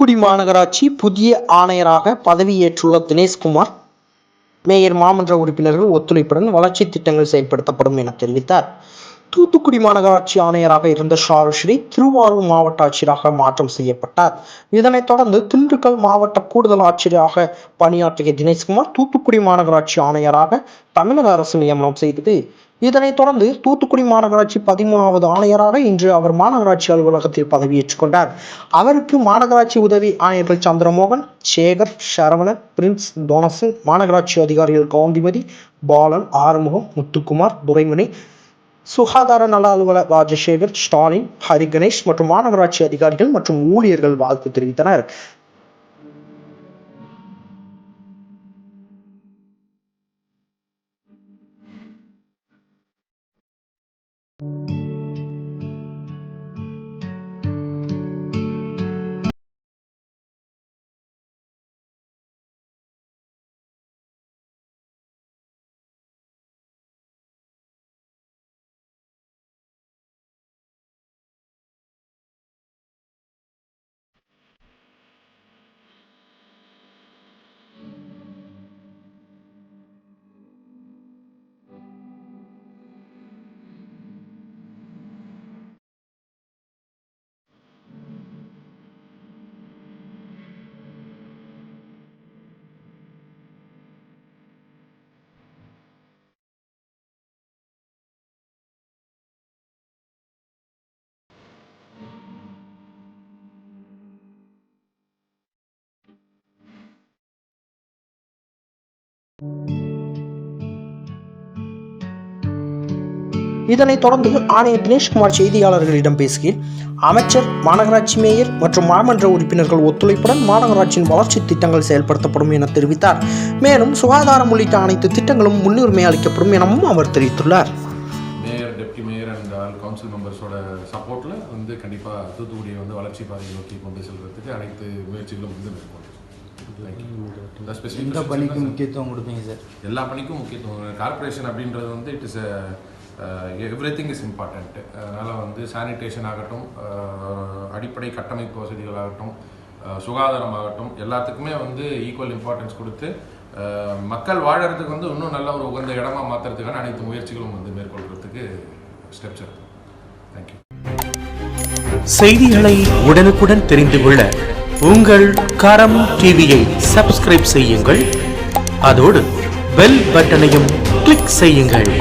தூத்துக்குடி மாநகராட்சி புதிய ஆணையராக பதவியேற்றுள்ள தினேஷ்குமார் மேயர் மாமன்ற உறுப்பினர்கள் ஒத்துழைப்புடன் வளர்ச்சி திட்டங்கள் செயல்படுத்தப்படும் என தெரிவித்தார். தூத்துக்குடி மாநகராட்சி ஆணையராக இருந்த ஷாருஸ்ரீ திருவாரூர் மாவட்ட ஆட்சியராக மாற்றம் செய்யப்பட்டார். இதனைத் தொடர்ந்து திண்டுக்கல் மாவட்ட கூடுதல் ஆட்சியராக பணியாற்றிய தினேஷ்குமார் தூத்துக்குடி மாநகராட்சி ஆணையராக தமிழக அரசு நியமனம் செய்தது. இதனைத் தொடர்ந்து தூத்துக்குடி மாநகராட்சி 13வது ஆணையராக இன்று அவர் மாநகராட்சி அலுவலகத்தில் பதவியேற்றுக் கொண்டார். அவருக்கு மாநகராட்சி உதவி ஆணையர்கள் சந்திரமோகன், சேகர், சரவணன், பிரின்ஸ், டோனசன், மாநகராட்சி அதிகாரிகள் கவுந்திமதி, பாலன், ஆறுமுகம், முத்துக்குமார், துரைமணி, சுகாதார நல அலுவலர் ராஜசேகர், ஸ்டாலின், ஹரிகணேஷ் மற்றும் மாநகராட்சி அதிகாரிகள் மற்றும் ஊழியர்கள் வாழ்த்து தெரிவித்தனர். இதனைத் தொடர்ந்து ஆணையர் தினேஷ்குமார் செய்தியாளர்களிடம் பேசுகையில், அமைச்சர், மாநகராட்சி மேயர் மற்றும் மாமன்ற உறுப்பினர்கள் ஒத்துழைப்புடன் மாநகராட்சியின் வளர்ச்சி திட்டங்கள் செயல்படுத்தப்படும் என தெரிவித்தார். மேலும் சுகாதாரம் உள்ளிட்ட அனைத்து திட்டங்களும் முன்னுரிமை அளிக்கப்படும் எனவும் அவர் தெரிவித்துள்ளார். Mayor, deputy mayor and all council மெம்பர்ஸோட சப்போர்ட்ல கண்டிப்பா தூத்துக்குடியை வளர்ச்சி பாதையை நோக்கி கொண்டு செல்வதற்கு அனைத்து முயற்சிகளும் மேற்கொள்ளும். எந்த பணிக்கு முக்கியத்துவம் கொடுப்பீங்க சார்? எல்லா பணிக்கும் முக்கியத்துவம். கார்பரேஷன் அப்படின்றது it is everything is important. அதனால் சானிடேஷன் ஆகட்டும், அடிப்படை கட்டமைப்பு வசதிகள் ஆகட்டும், சுகாதாரம் ஆகட்டும், எல்லாத்துக்குமே ஈக்குவல் இம்பார்ட்டன்ஸ் கொடுத்து மக்கள் வாழறதுக்கு இன்னும் நல்ல ஒரு உகந்த இடமா மாற்றுறதுக்கான அனைத்து முயற்சிகளும் மேற்கொள்றதுக்கு ஸ்டெப்ஸ் இருக்கு. தேங்க்யூ. செய்திகளை உடனுக்குடன் தெரிந்து கொள்ள உங்கள் கரம் டிவியை சப்ஸ்கிரைப் செய்யுங்கள். அதோடு பெல் பட்டனையும் கிளிக் செய்யுங்கள்.